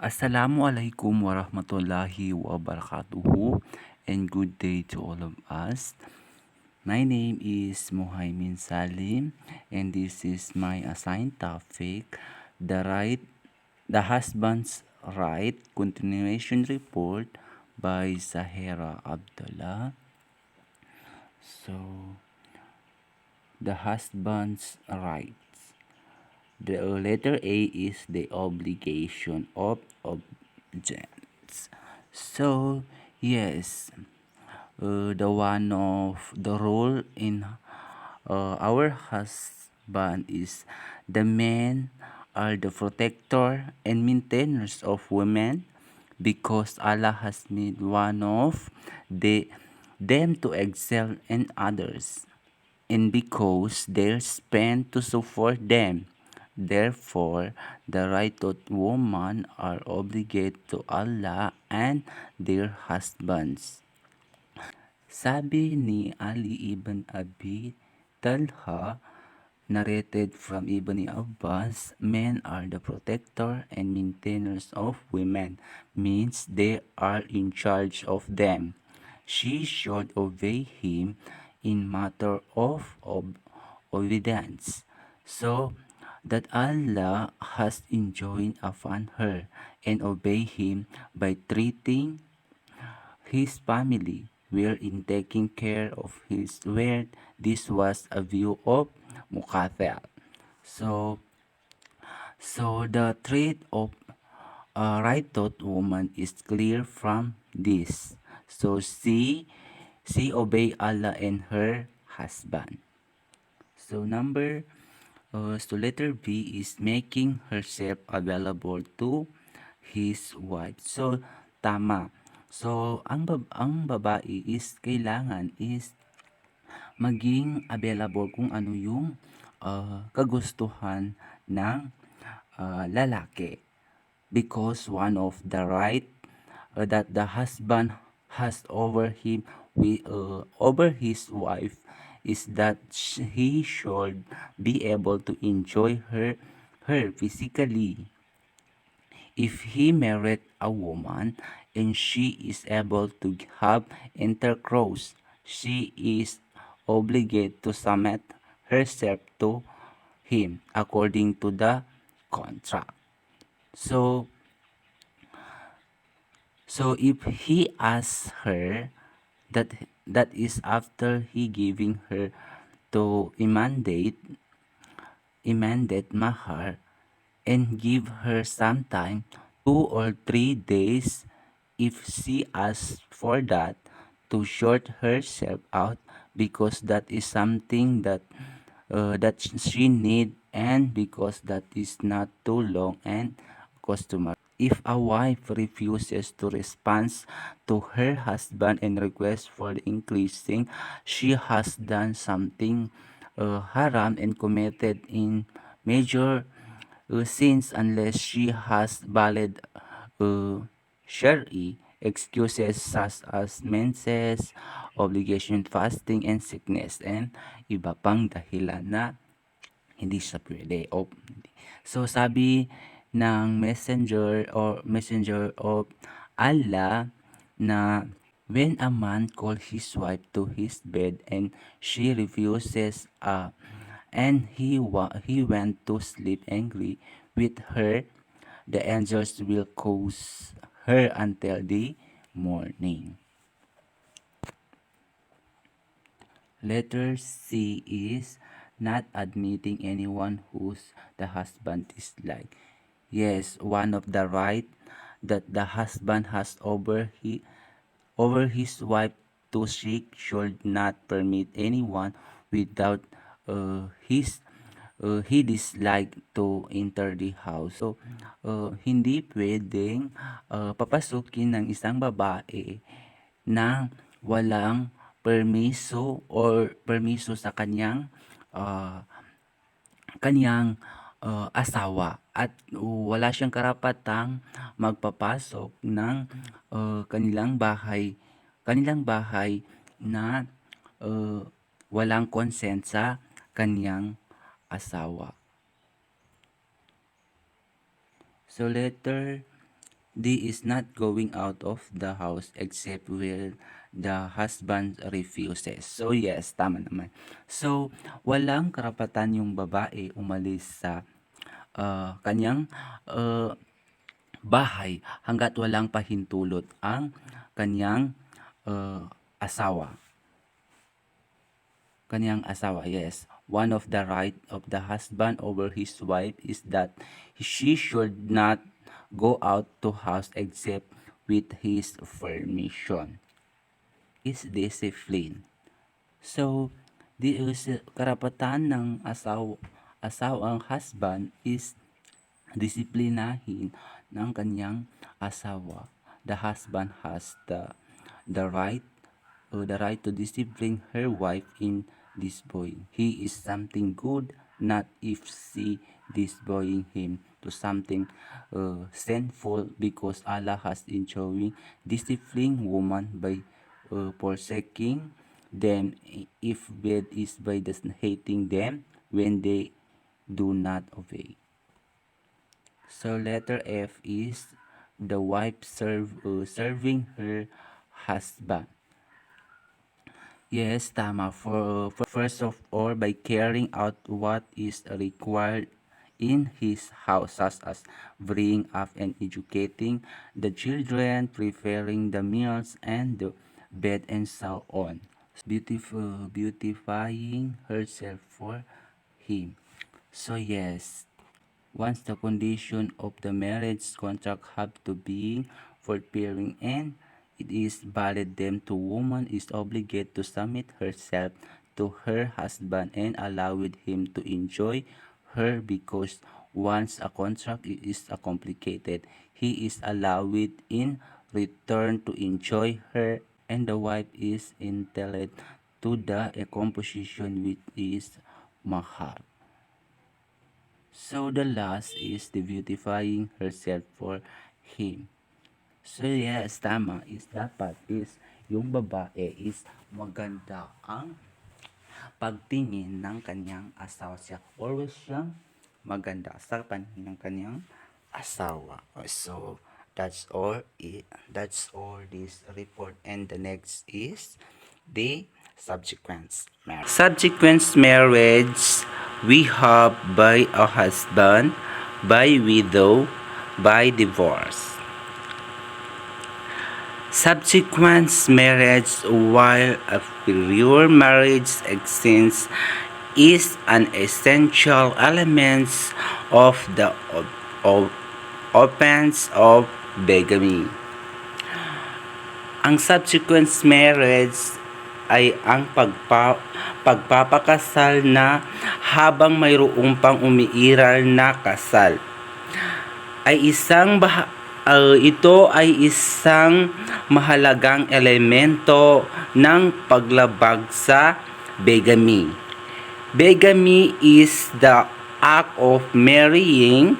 Assalamualaikum warahmatullahi wabarakatuh and good day to all of us. My name is Muhaimin Salim and this is my assigned topic, the husband's right continuation report by Zahera Abdullah. So, the husband's rights. The letter A is the obligation of objects. So, yes, the one of the role in our husband is the men are the protector and maintainers of women because Allah has made one of them to excel in others and because they're spent to support them. Therefore, the right of women are obligated to Allah and their husbands. Sabi ni Ali ibn Abi Talha, narrated from Ibn Abbas, men are the protector and maintainers of women, means they are in charge of them. She should obey him in matter of obedience, so that Allah has enjoined upon her, and obey him by treating his family were in taking care of his word. This was a view of Muqatil. So, so the trait of a right-thought woman is clear from this. So she obey Allah and her husband. So so letter B is making herself available to his wife. So tama. So ang babae is kailangan is maging available kung ano yung kagustuhan ng lalaki. Because one of the right that the husband has over him over his wife is that he should be able to enjoy her physically. If he married a woman and she is able to have intercourse, she is obligated to submit herself to him according to the contract. So if he asks her that is after he giving her to a mandate mahar and give her some time 2 or 3 days if she asks for that to short herself out because that is something that she need and because that is not too long and customary. If a wife refuses to respond to her husband and requests for the increasing, she has done something haram and committed in major sins unless she has valid Shari excuses such as menses, obligation fasting, and sickness, and iba pang dahilan na hindi siya pwede. So, sabi ng messenger of Allah na when a man calls his wife to his bed and she refuses and he went to sleep angry with her, the angels will cause her until the morning. Letter C is not admitting anyone whose the husband is like. Yes, one of the right that the husband has over his wife to seek should not permit anyone without he dislike to enter the house. So, hindi pwedeng papasukin ng isang babae na walang permiso sa uh, kanyang asawa at wala siyang karapatang magpapasok ng kanilang bahay na walang consent sa kanyang asawa. So letter D is not going out of the house except when the husband refuses. So yes, tama naman. So, walang karapatan yung babae umalis sa kanyang uh, bahay hanggat walang pahintulot ang kanyang asawa. Kanyang asawa, yes. One of the right of the husband over his wife is that she should not go out to house except with his permission. Is discipline. So, di karapatan ng asawang husband is disiplinahin ng kanyang asawa. The husband has the right to discipline her wife in disboying. He is something good, not if she disboying him to something sinful, because Allah has enjoying disciplining woman by forsaking them, if bad is by the hating them when they do not obey. So letter F is the wife serving her husband. Yes, tama. For first of all, by carrying out what is required in his house, such as bringing up and educating the children, preparing the meals and the bed, and so on. Beautifying herself for him. So yes, once the condition of the marriage contract have to be fulfilling and it is valid, then the woman is obligated to submit herself to her husband and allow him to enjoy her, because once a contract is complicated, he is allowed in return to enjoy her, and the wife is entitled to the composition which is mahar. So the last is the beautifying herself for him. So yes, tama is dapat is yung babae is maganda ang pagtingin ng kanyang asawa. Siya always siyang maganda sa paningin ng kanyang asawa. So that's all this report, and the next is the subsequent marriage. Subsequent marriage we have by a husband, by widow, by divorce. Subsequent marriage, while a prior marriage exists, is an essential element of the offense of bigamy. Ang subsequent marriage ay ang pagpapakasal na habang mayroong pang umiiral na kasal. Ito ay isang mahalagang elemento ng paglabag sa bigamy. Bigamy is the act of marrying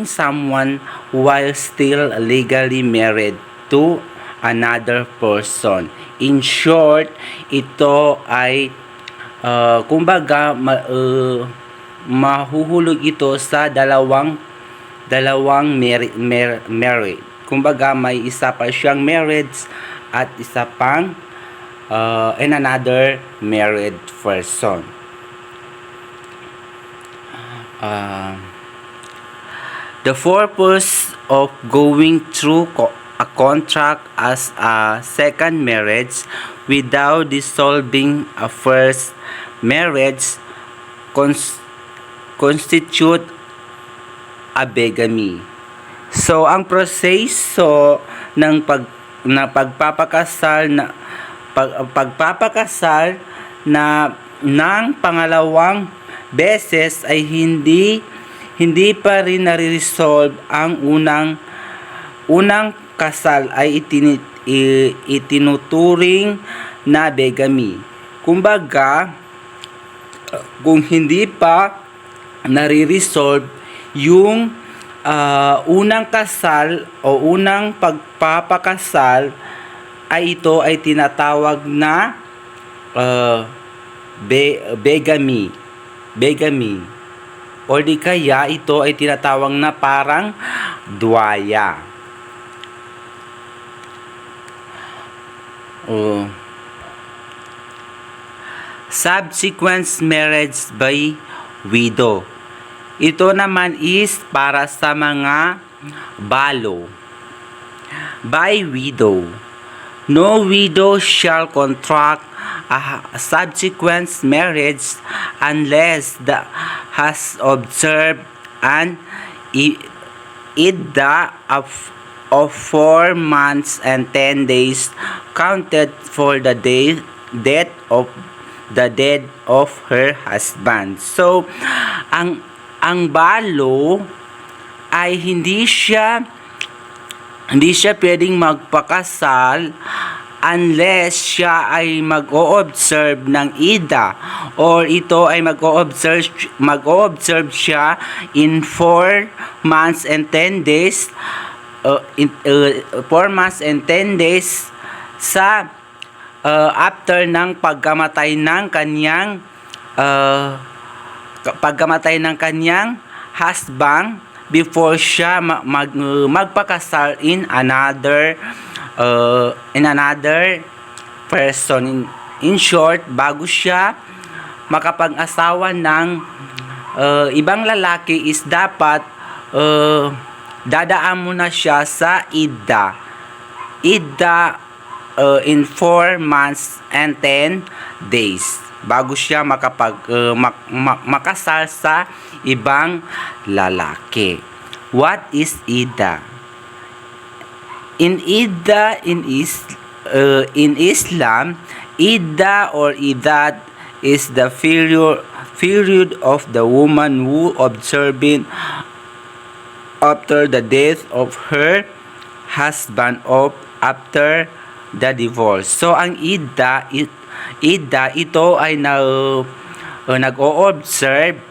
someone while still legally married to another person. In short, ito ay mahuhulog ito sa dalawang married. Kumbaga may isa pa siyang married at isa pang and another married person. The purpose of going through a contract as a second marriage without dissolving a first marriage constitute a bigamy. So ang proseso ng pagpapakasal ng pangalawang beses ay hindi pa rin nare-resolve. Ang unang kasal ay itinuturing na bigamy. Kumbaga, kung hindi pa nare-resolve yung unang kasal o unang pagpapakasal, ay ito ay tinatawag na bigamy. O di kaya ito ay tinatawag na parang dwaya. uh, subsequent marriage by widow. Ito naman is para sa mga balo. By widow. No widow shall contract a subsequent marriage unless the has observed an idda of 4 months and 10 days counted for the death of her husband. So, ang balo ay hindi siya pwedeng magpakasal unless siya ay mag-o-observe ng ida, or ito ay mag-o-observe siya in 4 months and 10 days 4 months and 10 days sa after ng pagkamatay ng kanyang husband, before siya magpakasal in another person. In short, bago siya makapag-asawa ng ibang lalaki is dapat dadaan muna siya sa idda in 4 months and 10 days bago siya makasal sa ibang lalaki. What is idda? In Islam, idda or iddat is the period of the woman who observing after the death of her husband or after the divorce. So ang idda ito ay nag-o-observe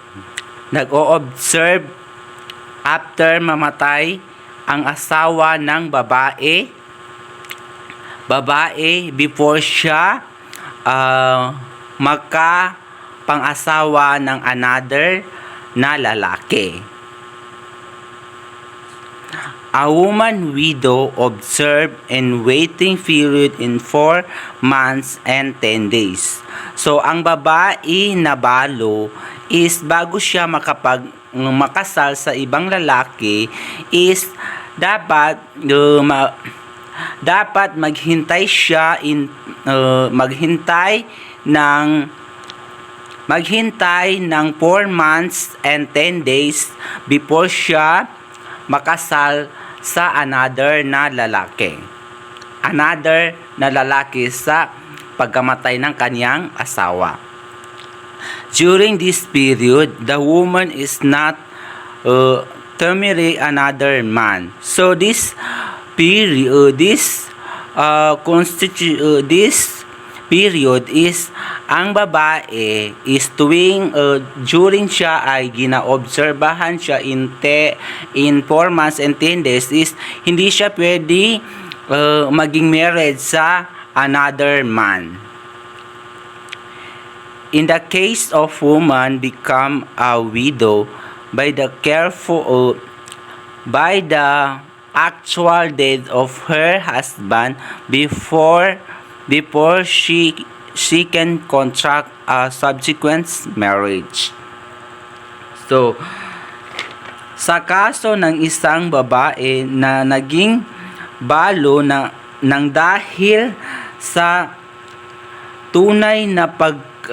after mamatay ang asawa ng babae before siya magkapang-asawa ng another na lalaki. A woman widow observe and waiting period in 4 months and 10 days. So, ang babae na balo is bago siya makasal sa ibang lalaki is dapat maghintay siya maghintay ng 4 months and 10 days before siya makasal sa another na lalaki sa pagkamatay ng kanyang asawa. During this period, the woman is not to marry another man. So this period is ang babae is during siya ay ginaobserbahan siya in 4 months and 10 days is hindi siya pwede maging married sa another man. In the case of woman become a widow by the actual death of her husband before she can contract a subsequent marriage. So, sa kaso ng isang babae na naging balo ng dahil sa tunay na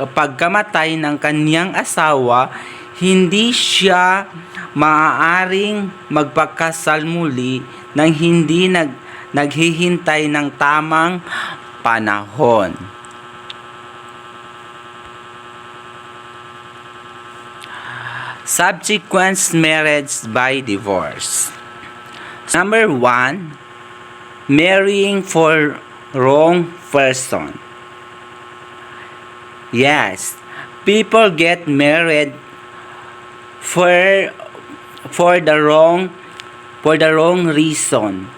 pagkamatay ng kanyang asawa, hindi siya maaaring magpakasal muli nang hindi naghihintay ng tamang panahon. Subsequent marriage by divorce. Number 1, marrying for wrong person. Yes, people get married for the wrong reason.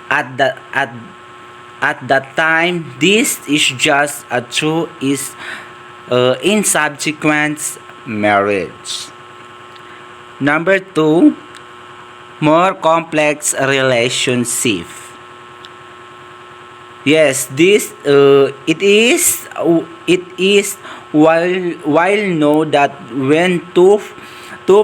At that time, this is just a true in subsequent marriage. Number 2, more complex relationship. Yes, this it is while know that when two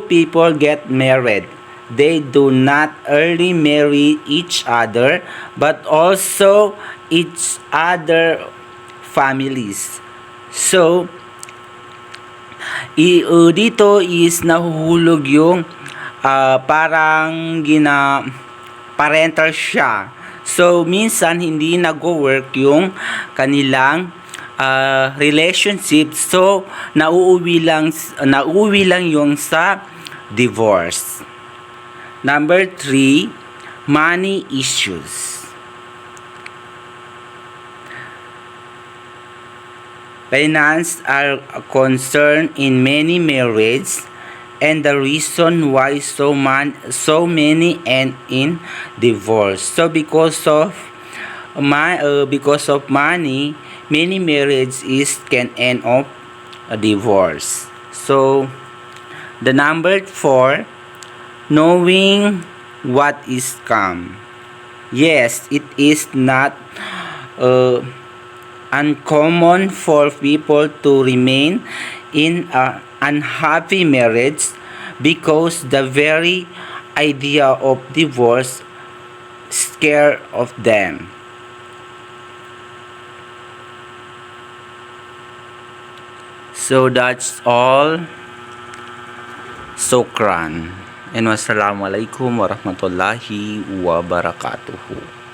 people get married, they do not only marry each other but also each other families. So, dito is nahuhulog yung parang parental siya. So, minsan hindi nag-work yung kanilang relationship. So, nauuwi lang yung sa divorce. Number 3, money issues. Finance are a concern in many marriages and the reason why so many end in divorce. So because of money, many marriages can end up a divorce. So the number 4, knowing what is come. Yes, it is not uncommon for people to remain in an unhappy marriage because the very idea of divorce scare of them. So that's all. Sukran. And wassalamualaikum warahmatullahi wabarakatuh.